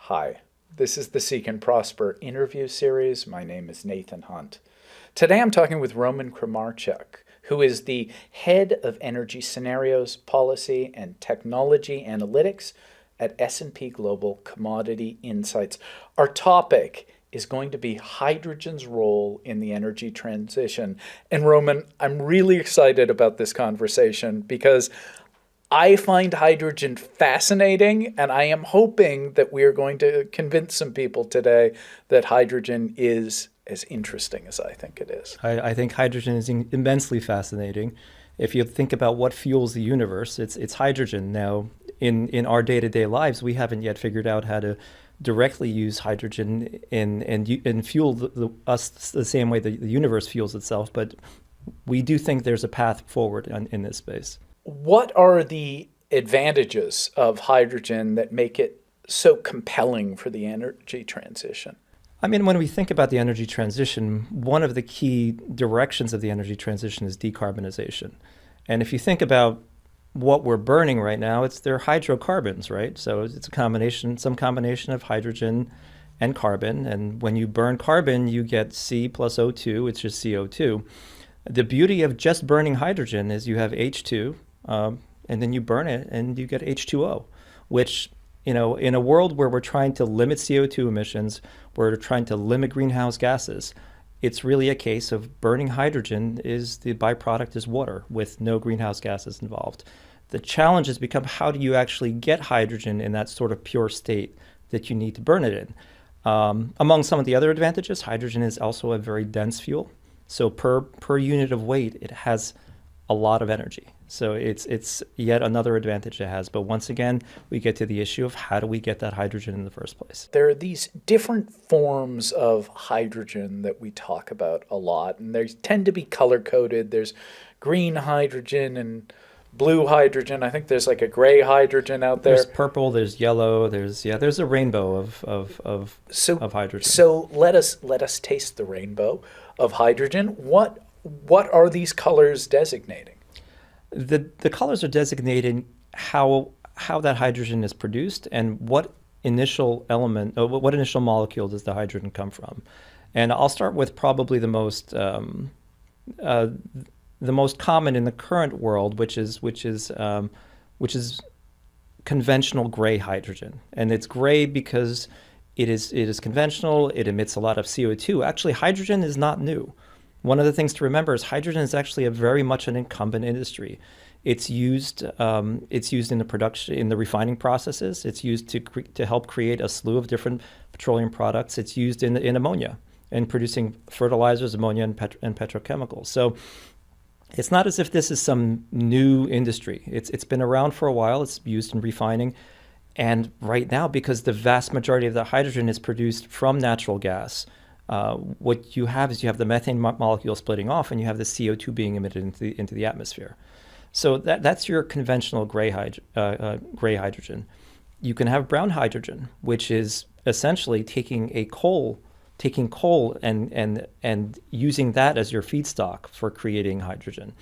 Hi, this is the Seek and Prosper interview series. My name is Nathan Hunt. Today I'm talking with Roman Kramarchuk, who is the head of energy scenarios, policy, and technology analytics at S&P Global Commodity Insights. Our topic is going to be hydrogen's role in the energy transition. And Roman, I'm really excited about this conversation because I find hydrogen fascinating, and I am hoping that we are going to convince some people today that hydrogen is as interesting as I think it is. I think hydrogen is immensely fascinating. If you think about what fuels the universe, it's hydrogen. Now, in our day-to-day lives, we haven't yet figured out how to directly use hydrogen and fuel us the same way the universe fuels itself, but we do think there's a path forward in this space. What are the advantages of hydrogen that make it so compelling for the energy transition? I mean, when we think about the energy transition, one of the key directions of the energy transition is decarbonization. And if you think about what we're burning right now, they're hydrocarbons, right? So it's some combination of hydrogen and carbon. And when you burn carbon, you get C plus O2, which is CO2. The beauty of just burning hydrogen is you have H2, and then you burn it and you get H2O, which, in a world where we're trying to limit CO2 emissions, we're trying to limit greenhouse gases, it's really a case of burning hydrogen is the byproduct is water with no greenhouse gases involved. The challenge has become, how do you actually get hydrogen in that sort of pure state that you need to burn it in? Among some of the other advantages, hydrogen is also a very dense fuel. So per unit of weight, it has a lot of energy. So it's yet another advantage it has. But once again, we get to the issue of how do we get that hydrogen in the first place? There are these different forms of hydrogen that we talk about a lot, and they tend to be color-coded. There's green hydrogen and blue hydrogen. I think there's like a gray hydrogen out there. There's purple, there's yellow, there's a rainbow of hydrogen. So let us taste the rainbow of hydrogen. What are these colors designating? The colors are designating how that hydrogen is produced and what initial molecule does the hydrogen come from. And I'll start with probably the most common in the current world, which is conventional gray hydrogen. And it's gray because it is conventional. It emits a lot of CO2. Actually, hydrogen is not new. One of the things to remember is hydrogen is actually very much an incumbent industry. It's used in the refining processes. It's used to help create a slew of different petroleum products. It's used in ammonia and producing fertilizers, ammonia, and petrochemicals. So it's not as if this is some new industry. It's been around for a while. It's used in refining. And right now, because the vast majority of the hydrogen is produced from natural gas, what you have is the methane molecule splitting off, and you have the CO2 being emitted into the atmosphere. So that's your conventional gray hydrogen. You can have brown hydrogen, which is essentially taking coal and using that as your feedstock for creating hydrogen.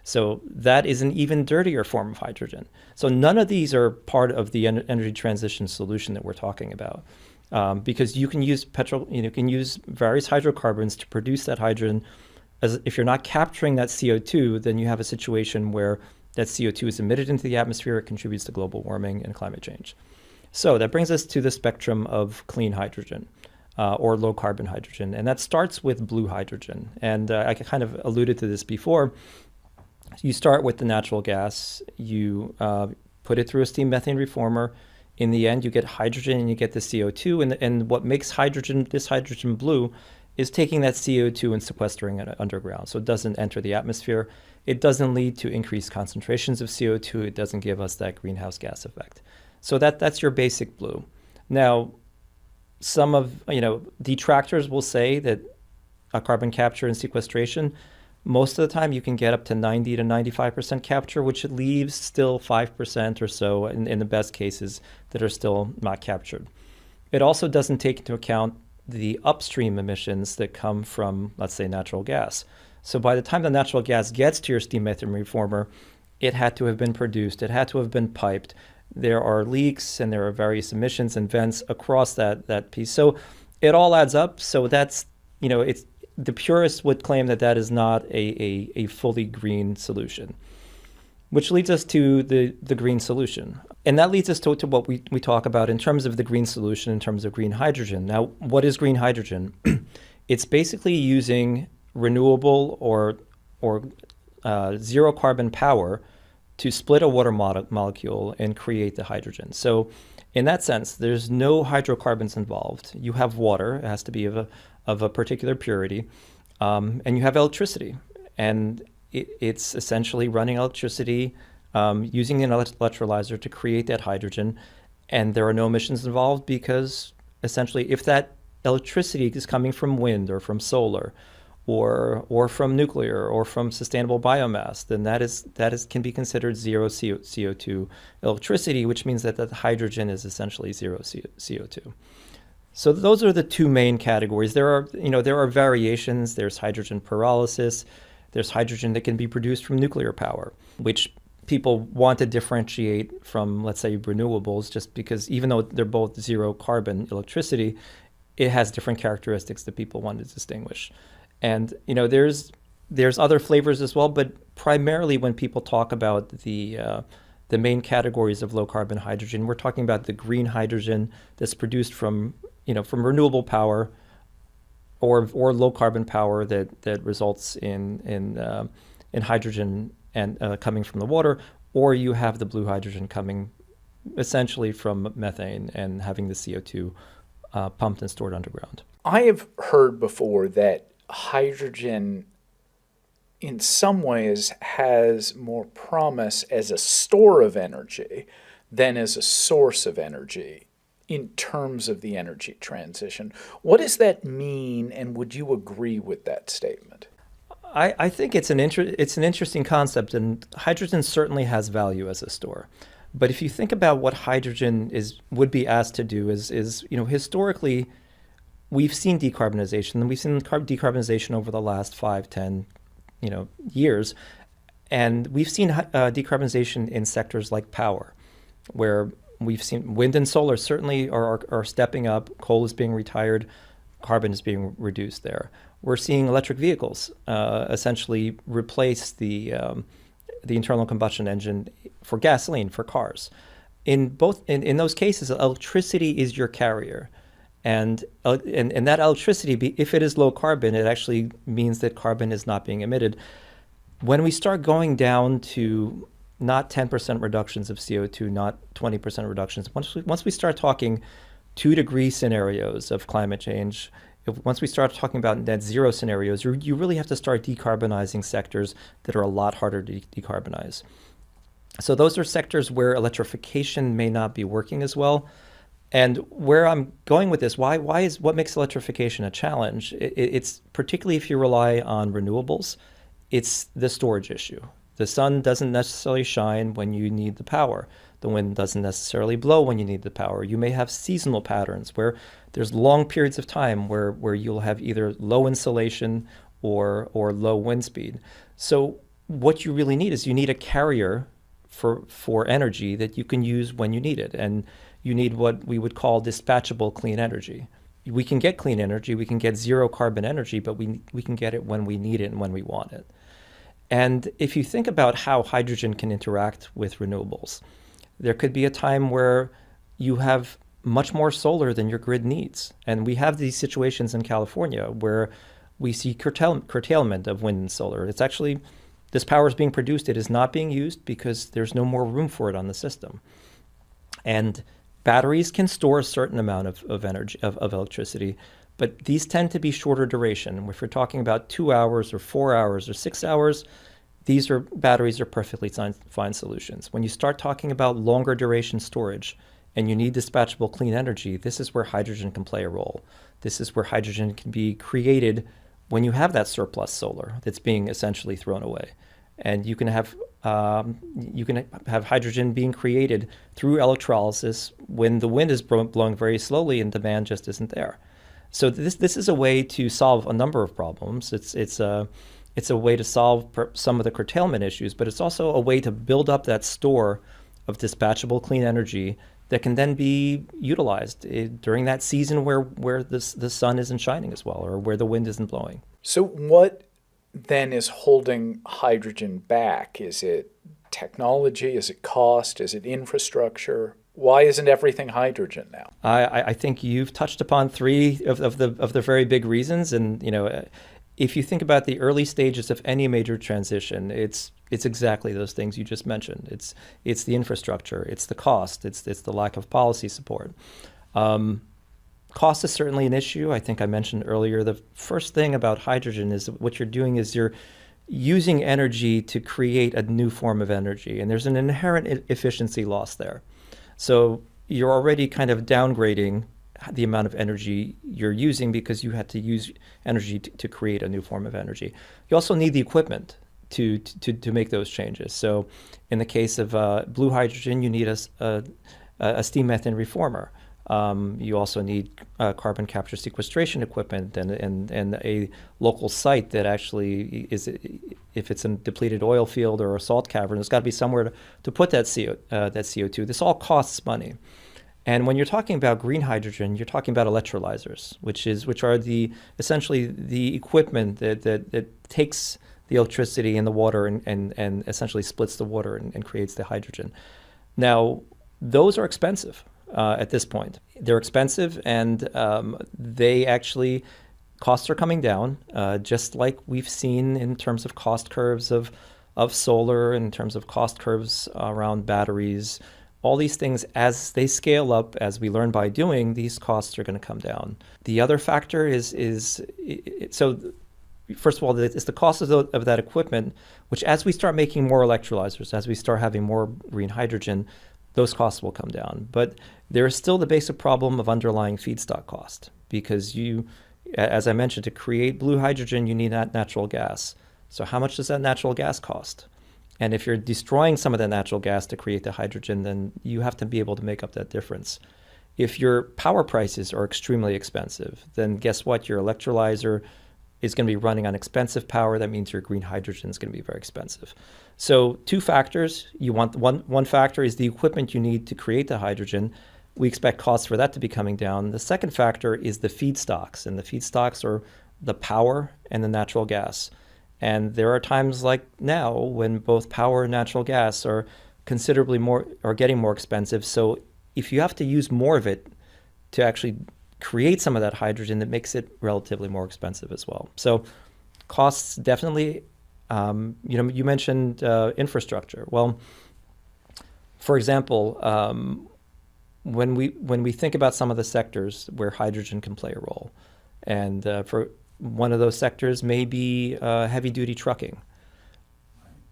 So that is an even dirtier form of hydrogen. So none of these are part of the energy transition solution that we're talking about. Because you can use various hydrocarbons to produce that hydrogen. As if you're not capturing that CO2, then you have a situation where that CO2 is emitted into the atmosphere. It contributes to global warming and climate change. So that brings us to the spectrum of clean hydrogen or low carbon hydrogen. And that starts with blue hydrogen. And I kind of alluded to this before. You start with the natural gas. You put it through a steam methane reformer. In the end, you get hydrogen and you get the CO2. And what makes this hydrogen blue is taking that CO2 and sequestering it underground. So it doesn't enter the atmosphere. It doesn't lead to increased concentrations of CO2. It doesn't give us that greenhouse gas effect. So that's your basic blue. Now, some of detractors will say that carbon capture and sequestration, most of the time you can get up to 90 to 95% capture, which leaves still 5% or so in the best cases that are still not captured. It also doesn't take into account the upstream emissions that come from, let's say, natural gas. So by the time the natural gas gets to your steam methane reformer, it had to have been produced, it had to have been piped. there are leaks, and there are various emissions and vents across that piece. So it all adds up. So that's, it's the purists would claim that that is not a fully green solution, which leads us to the green solution. And that leads us to what we talk about in terms of the green solution, in terms of green hydrogen. Now, what is green hydrogen? It's basically using renewable or zero carbon power to split a water molecule and create the hydrogen. So in that sense, there's no hydrocarbons involved. You have water, it has to be of a particular purity, and you have electricity. And it's essentially running electricity using an electrolyzer to create that hydrogen. And there are no emissions involved because essentially if that electricity is coming from wind or from solar or from nuclear or from sustainable biomass, then that can be considered zero CO2 electricity, which means that the hydrogen is essentially zero CO2. So those are the two main categories. There are variations. There's hydrogen pyrolysis. There's hydrogen that can be produced from nuclear power, which people want to differentiate from, let's say, renewables, just because even though they're both zero carbon electricity, it has different characteristics that people want to distinguish. And there's other flavors as well, but primarily when people talk about the main categories of low carbon hydrogen, we're talking about the green hydrogen that's produced from renewable power or low carbon power that results in hydrogen and coming from the water, or you have the blue hydrogen coming essentially from methane and having the CO2 pumped and stored underground. I have heard before that hydrogen in some ways has more promise as a store of energy than as a source of energy in terms of the energy transition. What does that mean, and would you agree with that statement? I think it's an interesting concept, and hydrogen certainly has value as a store. But if you think about what hydrogen would be asked to do is historically, we've seen decarbonization, and we've seen decarbonization over the last 5, 10, years. And we've seen decarbonization in sectors like power, where we've seen wind and solar certainly are stepping up. Coal is being retired, carbon is being reduced there. We're seeing electric vehicles essentially replace the internal combustion engine for gasoline for cars. In those cases, electricity is your carrier. And that electricity, if it is low carbon, it actually means that carbon is not being emitted. When we start going down to not 10% reductions of CO2, not 20% reductions, once we start talking 2-degree scenarios of climate change, once we start talking about net zero scenarios, you really have to start decarbonizing sectors that are a lot harder to decarbonize. So those are sectors where electrification may not be working as well. And where I'm going with this, what makes electrification a challenge? It's particularly if you rely on renewables, it's the storage issue. The sun doesn't necessarily shine when you need the power. The wind doesn't necessarily blow when you need the power. You may have seasonal patterns where there's long periods of time where you'll have either low insolation or low wind speed. So what you really need is you need a carrier for energy that you can use when you need it. And you need what we would call dispatchable clean energy. We can get clean energy, we can get zero carbon energy, but we can get it when we need it and when we want it. And if you think about how hydrogen can interact with renewables, there could be a time where you have much more solar than your grid needs. And we have these situations in California where we see curtailment of wind and solar. It's actually, this power is being produced, it is not being used because there's no more room for it on the system. And batteries can store a certain amount of energy, of electricity, but these tend to be shorter duration. If you're talking about 2 hours or 4 hours or 6 hours, batteries are perfectly fine solutions. When you start talking about longer duration storage and you need dispatchable clean energy, this is where hydrogen can play a role. This is where hydrogen can be created when you have that surplus solar that's being essentially thrown away. And you can have hydrogen being created through electrolysis when the wind is blowing very slowly and demand just isn't there. So this is a way to solve a number of problems. It's a way to solve some of the curtailment issues, but it's also a way to build up that store of dispatchable clean energy that can then be utilized during that season where the sun isn't shining as well or where the wind isn't blowing. So what then is holding hydrogen back? Is it technology? Is it cost? Is it infrastructure? Why isn't everything hydrogen now? I think you've touched upon three of the very big reasons. And, if you think about the early stages of any major transition, it's exactly those things you just mentioned. It's the infrastructure, it's the cost, it's the lack of policy support. Cost is certainly an issue. I think I mentioned earlier, the first thing about hydrogen is what you're doing is you're using energy to create a new form of energy, and there's an inherent efficiency loss there. So you're already kind of downgrading the amount of energy you're using because you had to use energy to create a new form of energy. You also need the equipment to make those changes. So in the case of blue hydrogen, you need a steam methane reformer. You also need carbon capture sequestration equipment and a local site that actually is, if it's a depleted oil field or a salt cavern, there's got to be somewhere to put that CO2. This all costs money. And when you're talking about green hydrogen, you're talking about electrolyzers, which are essentially the equipment that takes the electricity and the water and essentially splits the water and creates the hydrogen. Now, those are expensive. At this point, they're expensive, and they actually, costs are coming down, just like we've seen in terms of cost curves of solar, in terms of cost curves around batteries. All these things, as they scale up, as we learn by doing, these costs are going to come down. The other factor so first of all, it's the cost of that equipment, which as we start making more electrolyzers, as we start having more green hydrogen, those costs will come down. But there is still the basic problem of underlying feedstock cost, because as I mentioned, to create blue hydrogen, you need natural gas. So how much does that natural gas cost? And if you're destroying some of that natural gas to create the hydrogen, then you have to be able to make up that difference. If your power prices are extremely expensive, then guess what? Your electrolyzer is going to be running on expensive power. That means your green hydrogen is going to be very expensive. So two factors. You want one factor is the equipment you need to create the hydrogen. We expect costs for that to be coming down. The second factor is the feedstocks, and the feedstocks are the power and the natural gas. And there are times like now when both power and natural gas are getting more expensive. So if you have to use more of it to actually create some of that hydrogen, that makes it relatively more expensive as well. So costs definitely. You mentioned infrastructure. Well, for example, when we think about some of the sectors where hydrogen can play a role, and for one of those sectors may be heavy-duty trucking,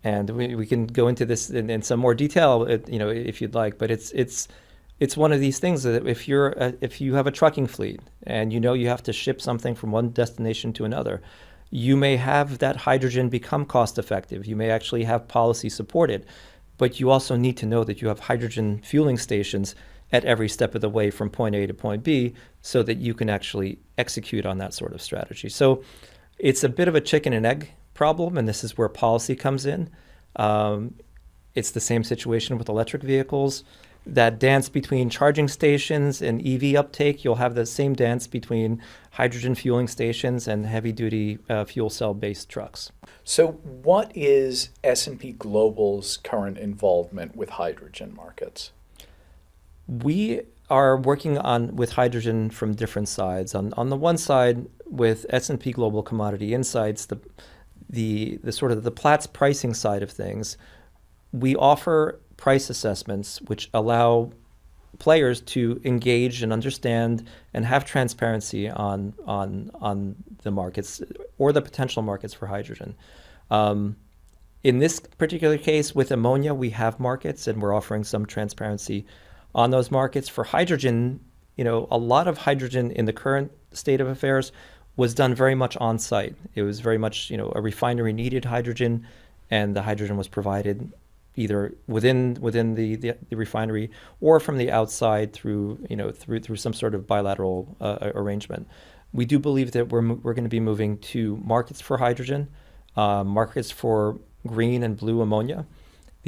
and we can go into this in some more detail, if you'd like. But it's one of these things that if you have a trucking fleet and you have to ship something from one destination to another, you may have that hydrogen become cost effective. You may actually have policy supported, but you also need to know that you have hydrogen fueling stations at every step of the way from point A to point B so that you can actually execute on that sort of strategy. So it's a bit of a chicken and egg problem, and this is where policy comes in. It's the same situation with electric vehicles. That dance between charging stations and EV uptake, you'll have the same dance between hydrogen fueling stations and heavy-duty fuel cell-based trucks. So what is S&P Global's current involvement with hydrogen markets? We are working with hydrogen from different sides. On the one side, with S&P Global Commodity Insights, the sort of the Platts pricing side of things, we offer price assessments which allow players to engage and understand and have transparency on the markets or the potential markets for hydrogen. In this particular case with ammonia, we have markets and we're offering some transparency on those markets. For hydrogen, a lot of hydrogen in the current state of affairs was done very much on site. It was very much, a refinery needed hydrogen, and the hydrogen was provided either within the refinery or from the outside through some sort of bilateral arrangement. We do believe that we're going to be moving to markets for hydrogen, markets for green and blue ammonia.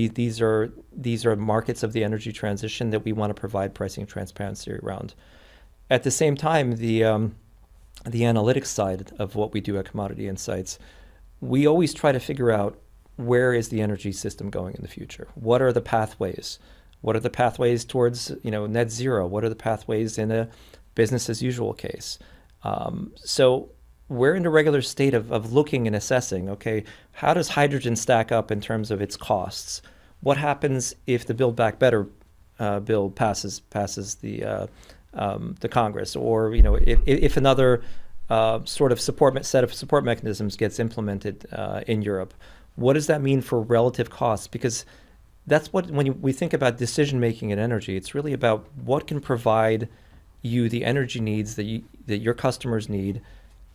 These are markets of the energy transition that we want to provide pricing transparency around. At the same time, the analytics side of what we do at Commodity Insights, we always try to figure out where is the energy system going in the future? What are the pathways? What are the pathways towards net zero? What are the pathways in a business as usual case? So we're in a regular state of looking and assessing, okay, how does hydrogen stack up in terms of its costs? What happens if the Build Back Better bill passes the Congress, or if another sort of set of support mechanisms gets implemented in Europe? What does that mean for relative costs? Because that's what, when we think about decision making in energy, it's really about what can provide you the energy needs that your customers need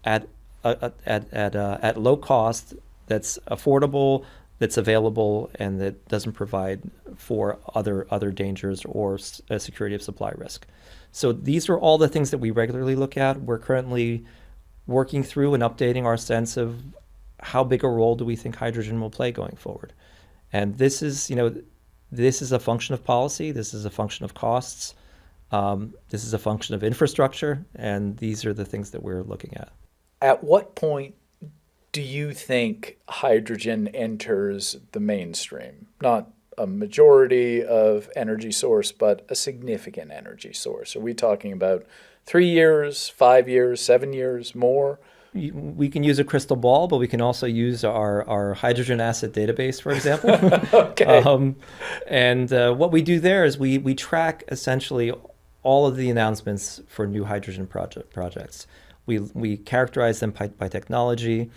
at low cost, that's affordable, that's available, and that doesn't provide for other dangers or a security of supply risk. So these are all the things that we regularly look at. We're currently working through and updating our sense of how big a role do we think hydrogen will play going forward. And this is a function of policy. This is a function of costs. This is a function of infrastructure. And these are the things that we're looking at. At what point do you think hydrogen enters the mainstream? Not a majority of energy source, but a significant energy source. Are we talking about 3 years, 5 years, 7 years, more? We can use a crystal ball, but we can also use our hydrogen asset database, for example. Okay. And what we do there is we track essentially all of the announcements for new hydrogen projects. We characterize them by technology.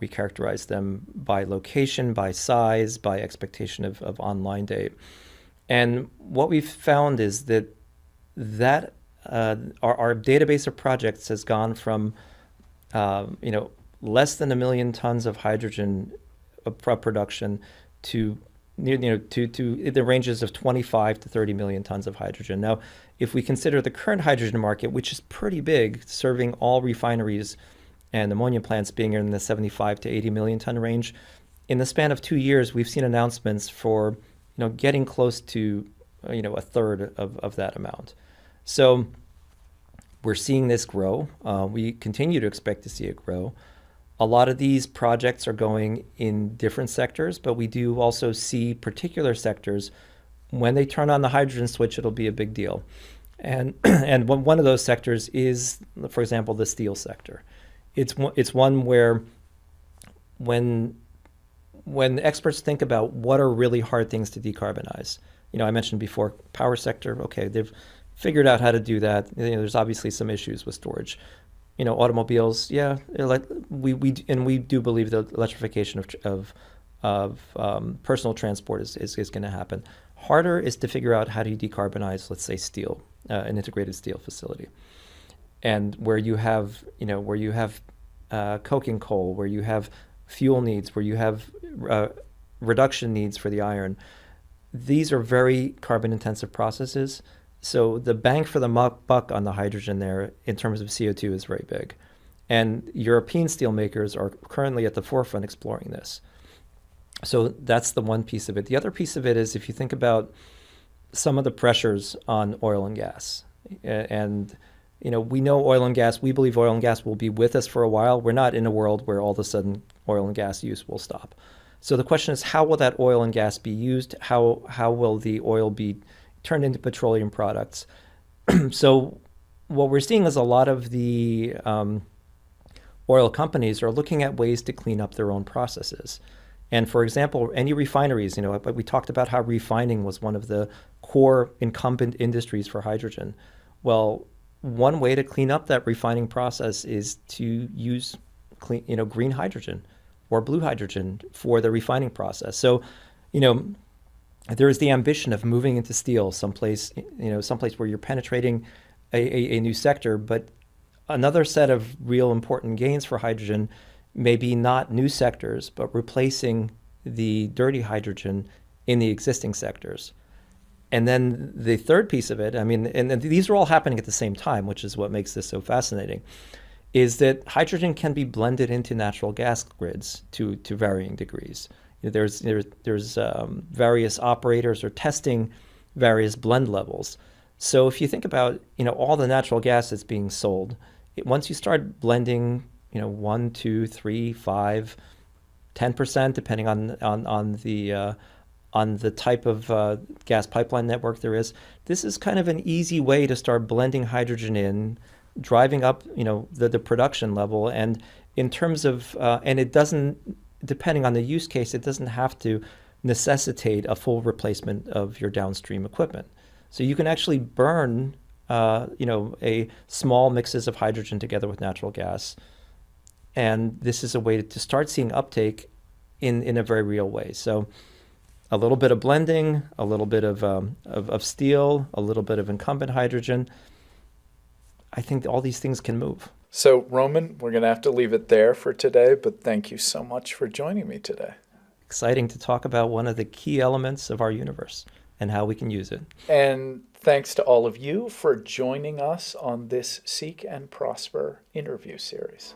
We characterize them by location, by size, by expectation of online date. And what we've found is that our database of projects has gone from less than 1 million tons of hydrogen production to the ranges of 25 to 30 million tons of hydrogen. Now, if we consider the current hydrogen market, which is pretty big, serving all refineries and ammonia plants being in the 75 to 80 million ton range, in the span of 2 years, we've seen announcements for getting close to a third of that amount. So we're seeing this grow. We continue to expect to see it grow. A lot of these projects are going in different sectors, but we do also see particular sectors. When they turn on the hydrogen switch, it'll be a big deal. And one of those sectors is, for example, the steel sector. It's one where when experts think about what are really hard things to decarbonize, I mentioned before, power sector, okay, they've figured out how to do that. There's obviously some issues with storage. Automobiles, yeah, we do believe that electrification of personal transport is going to happen. Harder is to figure out how do you decarbonize, let's say, steel, an integrated steel facility, and where you have coking coal, where you have fuel needs, where you have reduction needs for the iron. These are very carbon intensive processes. So the bang for the buck on the hydrogen there in terms of CO2 is very big. And European steel makers are currently at the forefront exploring this. So that's the one piece of it. The other piece of it is if you think about some of the pressures on oil and gas. And we know oil and gas, we believe oil and gas will be with us for a while. We're not in a world where all of a sudden oil and gas use will stop. So the question is, how will that oil and gas be used? How will the oil be turned into petroleum products? So what we're seeing is a lot of the oil companies are looking at ways to clean up their own processes. And for example, any refineries, we talked about how refining was one of the core incumbent industries for hydrogen. Well, one way to clean up that refining process is to use green hydrogen or blue hydrogen for the refining process. So, there is the ambition of moving into steel, someplace where you're penetrating a new sector. But another set of real important gains for hydrogen may be not new sectors, but replacing the dirty hydrogen in the existing sectors. And then the third piece of it, and these are all happening at the same time, which is what makes this so fascinating, is that hydrogen can be blended into natural gas grids to varying degrees. There's various operators are testing various blend levels. So if you think about all the natural gas that's being sold, once you start blending 1, 2, 3, 5, 10%, depending on the type of gas pipeline network there is, this is kind of an easy way to start blending hydrogen in, driving up the production level. And in terms of and it doesn't, depending on the use case, it doesn't have to necessitate a full replacement of your downstream equipment. So you can actually burn a small mixes of hydrogen together with natural gas. And this is a way to start seeing uptake in a very real way. So a little bit of blending, a little bit of steel, a little bit of incumbent hydrogen. I think all these things can move. So, Roman, we're going to have to leave it there for today, but thank you so much for joining me today. Exciting to talk about one of the key elements of our universe and how we can use it. And thanks to all of you for joining us on this Seek and Prosper interview series.